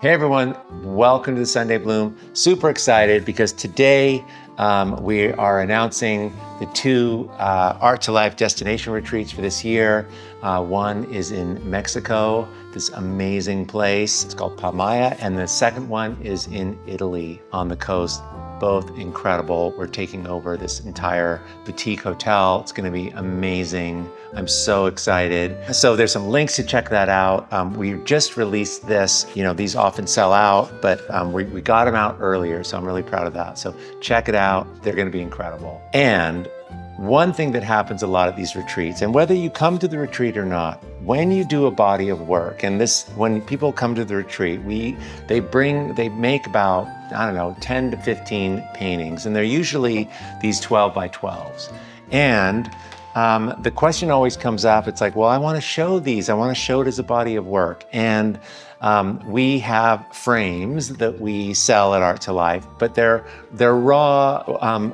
Hey everyone, welcome to the Sunday Bloom. Super excited because today we are announcing the two Art to Life destination retreats for this year. One is in Mexico, this amazing place. It's called Palmaya, and the second one is in Italy on the coast. Both incredible. We're taking over this entire boutique hotel. It's gonna be amazing. I'm so excited. So there's some links to check that out. We just released this. You know, these often sell out, but we got them out earlier, so I'm really proud of that. So check it out. They're gonna be incredible. And one thing that happens a lot at these retreats, and whether you come to the retreat or not, when you do a body of work, and when people come to the retreat, they make about, I don't know, 10 to 15 paintings, and they're usually these 12 by 12s. And the question always comes up, it's like, well, I want to show these. I want to show it as a body of work. And we have frames that we sell at Art to Life, but they're raw,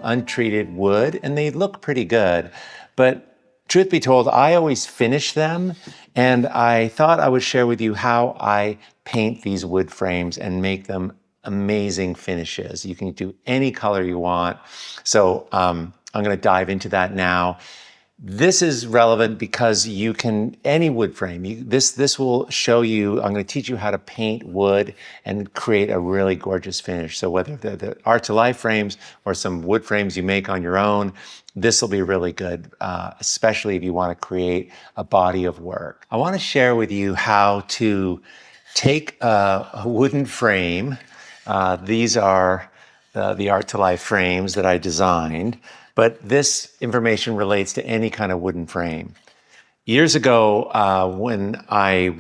untreated wood, and they look pretty good. But truth be told, I always finish them, and I thought I would share with you how I paint these wood frames and make them amazing finishes. You can do any color you want. So I'm going to dive into that now. This is relevant because you can, any wood frame, this will show you, I'm going to teach you how to paint wood and create a really gorgeous finish. So whether they're the Art to Life frames or some wood frames you make on your own, this will be really good, especially if you want to create a body of work. I want to share with you how to take a wooden frame. These are the Art to Life frames that I designed. But this information relates to any kind of wooden frame. Years ago, when I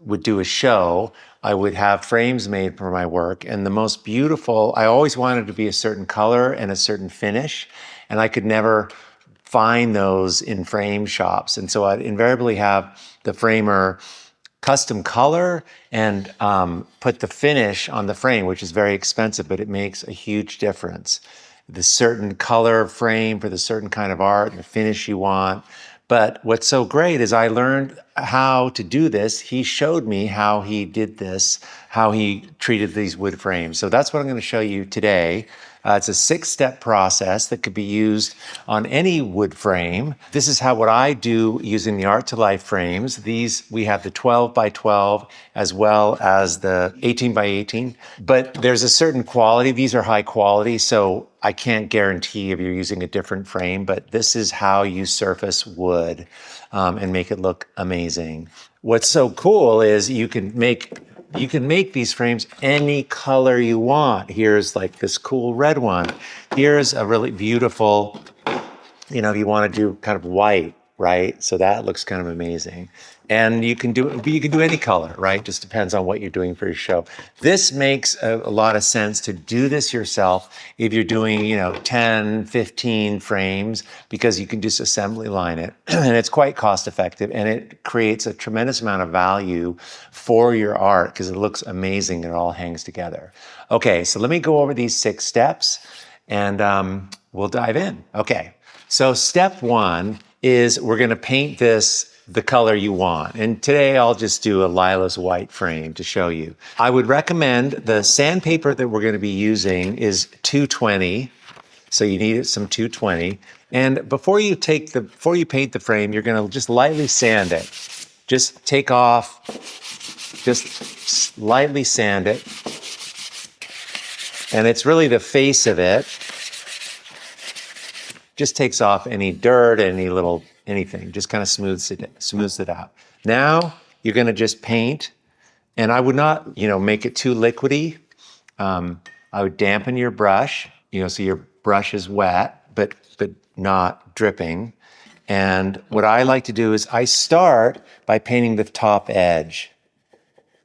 would do a show, I would have frames made for my work. And the most beautiful, I always wanted to be a certain color and a certain finish. And I could never find those in frame shops. And so I'd invariably have the framer custom color and put the finish on the frame, which is very expensive, but it makes a huge difference. The certain color frame for the certain kind of art, the finish you want. But what's so great is I learned how to do this. He showed me how he did this, how he treated these wood frames. So that's what I'm going to show you today. It's a 6-step process that could be used on any wood frame. This is what I do using the Art to Life frames. We have the 12 by 12 as well as the 18 by 18. But there's a certain quality. These are high quality, so I can't guarantee if you're using a different frame, but this is how you surface wood and make it look amazing. What's so cool is you can make these frames any color you want. Here's like this cool red one. Here's a really beautiful, if you want to do kind of white, right? So that looks kind of amazing. And you can do any color, right? Just depends on what you're doing for your show. This makes a lot of sense to do this yourself if you're doing, 10, 15 frames, because you can just assembly line it. And it's quite cost effective, and it creates a tremendous amount of value for your art because it looks amazing. It all hangs together. Okay, so let me go over these 6 steps and we'll dive in. Okay, so step 1 is we're going to paint this the color you want. And today I'll just do a lilac white frame to show you. I would recommend the sandpaper that we're going to be using is 220. So you need some 220. And before you paint the frame, you're going to just lightly sand it. Just lightly sand it. And it's really the face of it. Just takes off any dirt, anything, just kind of smooths it out. Now you're going to just paint, and I would not, make it too liquidy. I would dampen your brush, so your brush is wet, but not dripping. And what I like to do is I start by painting the top edge.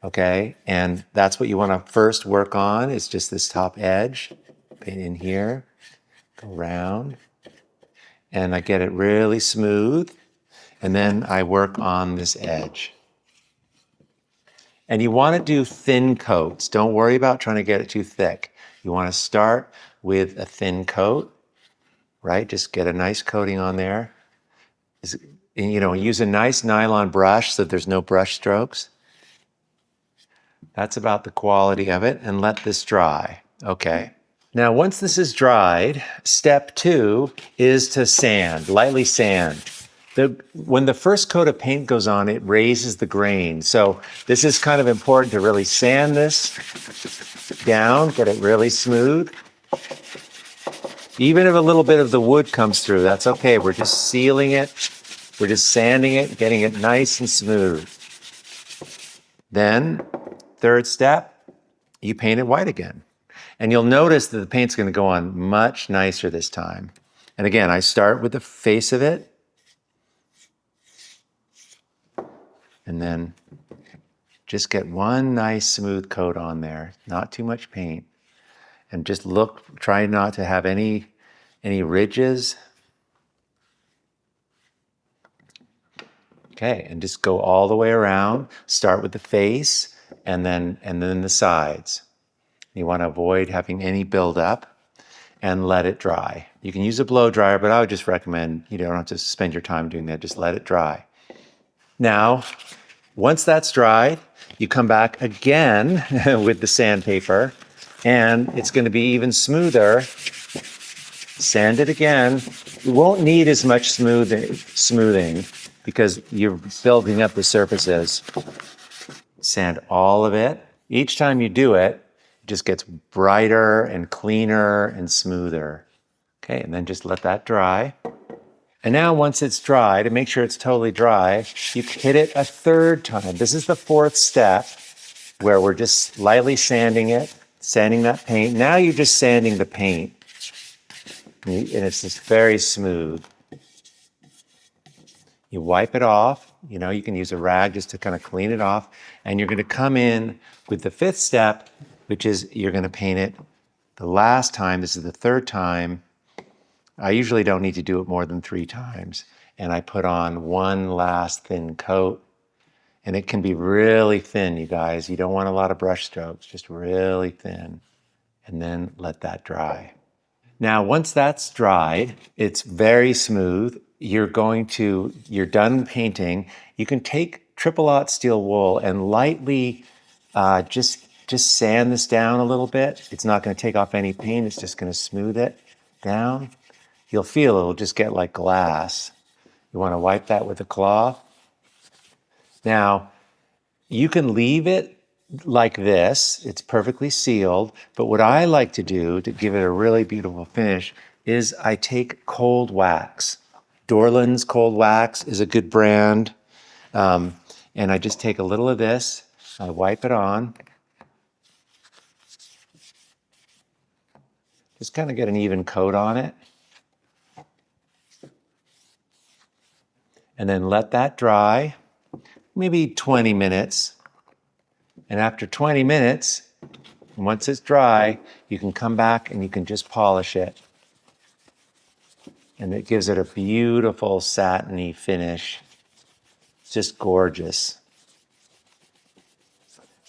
Okay, and that's what you want to first work on, is just this top edge. Paint in here, go round. And I get it really smooth, and then I work on this edge. And you want to do thin coats. Don't worry about trying to get it too thick. You want to start with a thin coat, right? Just get a nice coating on there. Use a nice nylon brush so there's no brush strokes. That's about the quality of it, and let this dry. Okay. Now, once this is dried, step 2 is to sand, lightly sand. When the first coat of paint goes on, it raises the grain. So this is kind of important to really sand this down, get it really smooth. Even if a little bit of the wood comes through, that's okay. We're just sealing it. We're just sanding it, getting it nice and smooth. Then, third step, you paint it white again. And you'll notice that the paint's going to go on much nicer this time. And again, I start with the face of it. And then just get one nice smooth coat on there, not too much paint. And just look, try not to have any ridges. Okay, and just go all the way around. Start with the face and then the sides. You want to avoid having any buildup and let it dry. You can use a blow dryer, but I would just recommend you don't have to spend your time doing that. Just let it dry. Now, once that's dried, you come back again with the sandpaper, and it's going to be even smoother. Sand it again. You won't need as much smoothing because you're building up the surfaces. Sand all of it. Each time you do it, it just gets brighter and cleaner and smoother. Okay, and then just let that dry. And now once it's dry, to make sure it's totally dry, you hit it a third time. This is the fourth step where we're just lightly sanding it, sanding that paint. Now you're just sanding the paint. And it's just very smooth. You wipe it off. You know, you can use a rag just to kind of clean it off. And you're going to come in with the fifth step, which is you're going to paint it the last time. This is the third time. I usually don't need to do it more than 3 times. And I put on one last thin coat. And it can be really thin, you guys. You don't want a lot of brush strokes, just really thin. And then let that dry. Now, once that's dried, it's very smooth. You're done painting. You can take triple-aught steel wool and lightly just sand this down a little bit. It's not going to take off any paint. It's just going to smooth it down. You'll feel it'll just get like glass. You want to wipe that with a cloth. Now, you can leave it like this. It's perfectly sealed. But what I like to do to give it a really beautiful finish is I take cold wax. Dorland's cold wax is a good brand. And I just take a little of this, I wipe it on. Just kind of get an even coat on it. And then let that dry, maybe 20 minutes. And after 20 minutes, once it's dry, you can come back and you can just polish it. And it gives it a beautiful satiny finish. It's just gorgeous.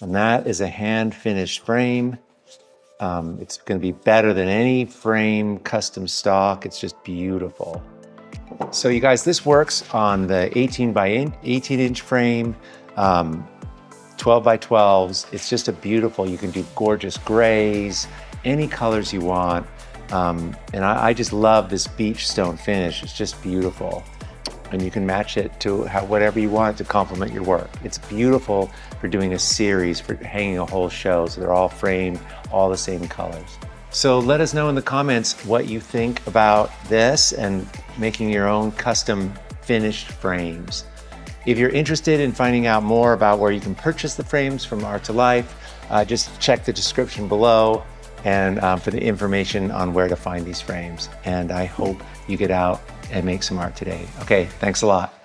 And that is a hand-finished frame. It's going to be better than any frame custom stock. It's just beautiful. So you guys, this works on the 18 by 18 inch frame, 12 by 12s. It's just a beautiful, you can do gorgeous grays, any colors you want. And I just love this beach stone finish. It's just beautiful. And you can match it to whatever you want to complement your work. It's beautiful for doing a series, for hanging a whole show. So they're all framed, all the same colors. So let us know in the comments what you think about this and making your own custom finished frames. If you're interested in finding out more about where you can purchase the frames from Art to Life, just check the description below and for the information on where to find these frames. And I hope you get out and make some art today. Okay, thanks a lot.